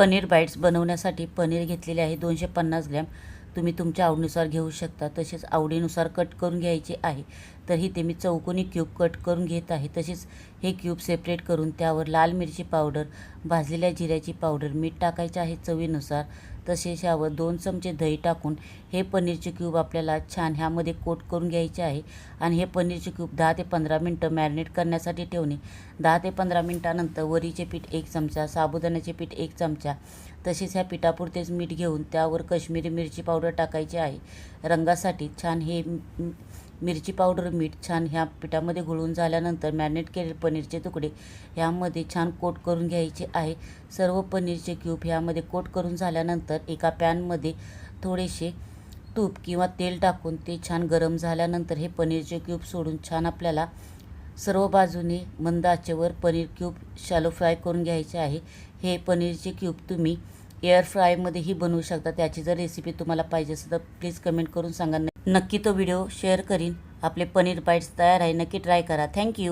Paneer bites बनवण्यासाठी पनीर घेतलेले आहे 250 ग्रॅम. तुम्ही तुमच्या आवडीनुसार घेऊ शकता. तसेच आवडीनुसार कट करून घ्यायचे आहे. तर इथे मी चौकोनी क्यूब कट करून घेत आहे. तसेच हे क्यूब सेपरेट करून त्यावर लाल मिरची पावडर, भाजलेल्या जिऱ्याची पावडर, मीठ टाकायचे आहे चवीनुसार. तसेच यावर 2 चमचे दही टाकून हे पनीरचे क्यूब आपल्याला छान ह्यामध्ये कोट करून घ्यायचे आहे. आणि हे पनीरचे क्यूब 10 ते 15 मिनटं मॅरिनेट करण्यासाठी ठेवणे. 10 ते 15 मिनटानंतर वरीचे पीठ 1 चमचा, साबुदाण्याचे पीठ 1 चमचा, तसेच ह्या पिठापुरतेच मीठ घेऊन त्यावर काश्मीरी मिरची पावडर टाकायची आहे. रंगासाठी छान हे मिरची पावडर, मीठ छान ह्या पिठामध्ये घुळून झाल्यानंतर मॅरिनेट केलेले पनीरचे तुकडे ह्यामध्ये छान कोट करून घ्यायचे आहे. सर्व पनीरचे क्यूब ह्यामध्ये कोट करून झाल्यानंतर एका पॅनमध्ये थोडेसे तूप किंवा तेल टाकून ते छान गरम झाल्यानंतर हे पनीरचे क्यूब सोडून छान आपल्याला सर्व बाजूने मंद आचेवर पनीर क्यूब शॅलो फ्राय करून घ्यायचे आहे. हे पनीरचे क्यूब तुम्ही एअर फ्रायमध्येही बनवू शकता. त्याची जर रेसिपी तुम्हाला पाहिजे असेल तर प्लीज कमेंट करून सांगा. नक्की तो व्हिडिओ शेअर करीन. आपले पनीर बाईट्स तयार आहे. नक्की ट्राय करा. थँक्यू.